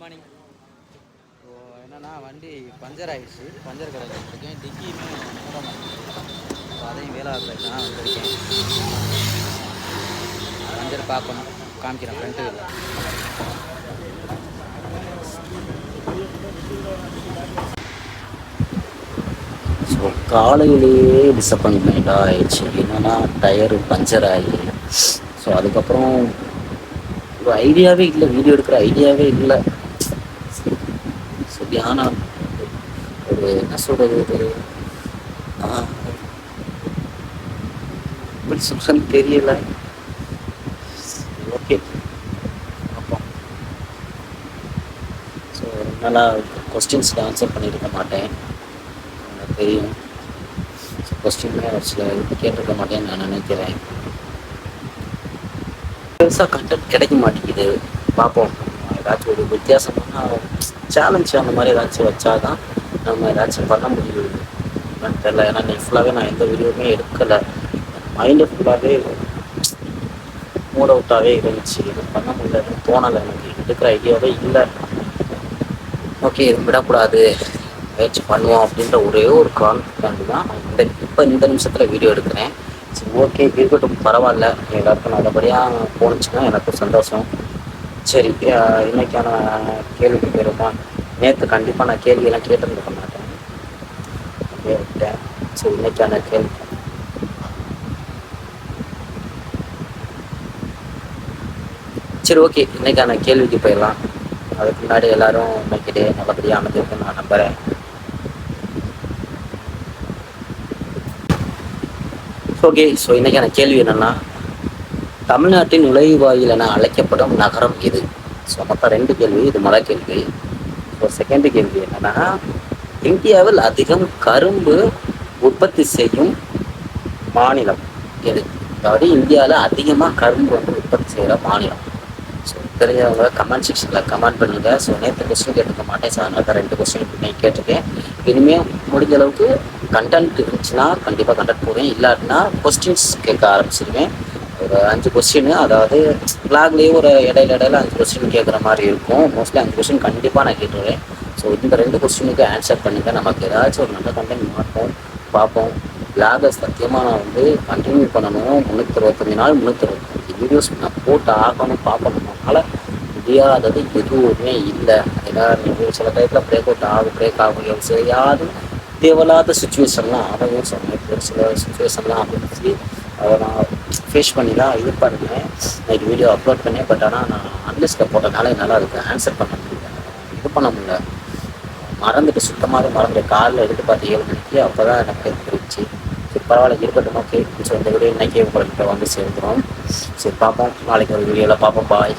Morning. So என்னென்னா வண்டி puncture ஆகிடுச்சு. பஞ்சர் கடையில் வச்சுருக்கேன். டிக்கியுமே மூட மாட்டேங்குது. ஸோ அதையும் வேலை ஆகிறதுக்கு தான் வந்திருக்கேன். பஞ்சர் பார்க்கணும், காமிக்கிறேன் ஃப்ரண்ட்டு வீலில். ஸோ காலையிலேயே டிசப்பாயின்மெண்ட்டாக ஆயிடுச்சு. என்னென்னா டயரு பஞ்சர் ஆகி, ஸோ அதுக்கப்புறம் ஒரு ஐடியாவே இல்லை, வீடியோ எடுக்கிற ஐடியாவே இல்லை. சரியான ஒரு என்ன சொல்கிறது, ஒரு எப்படி சொல்கிறேன்னு தெரியல. ஓகே பார்ப்போம். ஸோ நல்லா கொஸ்டின்ஸ்க்கு ஆன்சர் பண்ணியிருக்க மாட்டேன், எனக்கு தெரியும். ஸோ கொஸ்டின்மே ஒரு சில கேட்டிருக்க மாட்டேன்னு நான் நினைக்கிறேன். பெருசாக கண்டென்ட் கிடைக்க மாட்டேங்குது. பார்ப்போம், ஏதாச்சும் ஒரு வித்தியாசமான சேலஞ்ச் அந்த மாதிரி ஏதாச்சும் வச்சா தான் நம்ம ஏதாச்சும் பண்ண முடியும். என்னன்னு தெரில. ஏன்னா இன்னைக்கு ஃபுல்லாகவே நான் எந்த வீடியோவுமே எடுக்கலை. மைண்டு ஃபுல்லாகவே மூட் அவுட்டாகவே இருந்துச்சு. எதுவும் பண்ண முடியலன்னு தோணலை, எனக்கு எடுக்கிற ஐடியாவே இல்லை. ஓகே, இது விடக்கூடாது, முயற்சி பண்ணுவோம் அப்படின்ற ஒரே ஒரு கான்ஃபிடென்ட் தான் இந்த நிமிஷத்தில் வீடியோ எடுக்கிறேன். சரி, ஓகே இருக்கட்டும், பரவாயில்ல. எல்லாருக்கும் நல்லபடியாக போணுச்சுன்னா எனக்கும் சந்தோஷம். சரி, இன்றைக்கான கேள்விக்கு போயிருமா? நேற்று கண்டிப்பாக நான் கேள்வியெல்லாம் கேட்டிருந்துக்க மாட்டேன், அப்படியே விட்டேன். சரி, இன்றைக்கான கேள்வி. சரி, ஓகே, இன்றைக்கான கேள்விக்கு போயிடலாம். அதுக்கு முன்னாடி எல்லோரும் இன்னைக்கிட்டே நல்லபடியாக அமைஞ்சிருக்குன்னு நான் நம்புகிறேன். ஓகே, ஸோ இன்றைக்கான கேள்வி என்னென்னா, தமிழ்நாட்டின் நுழைவாயில் என அழைக்கப்படும் நகரம் எது? ஸோ மொத்தம் 2 கேள்வி. இது முதல் கேள்வி. ஸோ செகண்ட் கேள்வி என்னென்னா, இந்தியாவில் அதிகம் கரும்பு உற்பத்தி செய்யும் மாநிலம் எது? அதாவது இந்தியாவில் அதிகமாக கரும்பு உற்பத்தி செய்கிற மாநிலம். ஸோ தெரிஞ்சவங்க கமெண்ட் செக்ஷனில் கமெண்ட் பண்ணுங்கள். ஸோ நேற்று கொஸ்டின் கேட்டுக்க மாட்டேன், ஸோ அதனால தான் 2 கொஸ்டின் நீங்கள் கேட்டிருக்கேன். இனிமேல் முடிஞ்ச அளவுக்கு கண்டென்ட் இருந்துச்சுன்னா கண்டிப்பாக கண்டென்ட் போடுவேன், இல்லாட்டினா கொஸ்டின்ஸ் கேட்க ஆரம்பிச்சிருவேன். ஒரு 5 கொஸ்டின், அதாவது பிளாக்லேயே ஒரு இடையில 5 கொஸ்டின் கேட்குற மாதிரி இருக்கும். மோஸ்ட்லி 5 கொஸ்டின் கண்டிப்பாக நான் கேட்டுருவேன். ஸோ இந்த 2 கொஸ்டினுக்கு ஆன்சர் பண்ணுங்கள். நமக்கு ஏதாச்சும் ஒரு நல்ல கண்டென்ட் மாட்டோம், பார்ப்போம். பிளாகை சத்தியமாக நான் கண்டினியூ பண்ணணும். 365 நாள் 365 வீடியோஸ் நான் போட்டு ஆகணும், பார்க்கணும். அதனால் முடியாதது எதுவுமே இல்லை. ஏன்னா நீங்கள் சில டைத்தில் பிரேக் ஆகும் செய்யாது தேவையில்லாத சுச்சுவேஷன்லாம் ஆகும். சொன்னேன், சில சுச்சுவேஷன்லாம் அமைச்சு அதை நான் ஃபேஸ் பண்ணி தான் இது பண்ணேன். நைட்டு வீடியோ அப்லோட் பண்ணேன். பட் ஆனால் நான் அன்லிஸ்ட்டில் போட்டனால என்னால் அதுக்கு ஆன்சர் பண்ண முடியல, இது பண்ண முடியல. மறந்துட்டு, சுத்தமாக மறந்துட்டு. காலையில் எடுத்து பார்த்து 7 மணிக்கு, அப்போ தான் எனக்கு தெரிஞ்சிச்சு. சரி, பரவாயில்ல, இருக்கட்டும். ஓகே, ஸோ இந்த வீடியோ இன்றைக்கி உங்களுக்கு வந்து சேர்ந்துடும். சரி, பார்ப்போம். நாளைக்கு ஒரு வீடியோவில் பார்ப்போம். பாய்.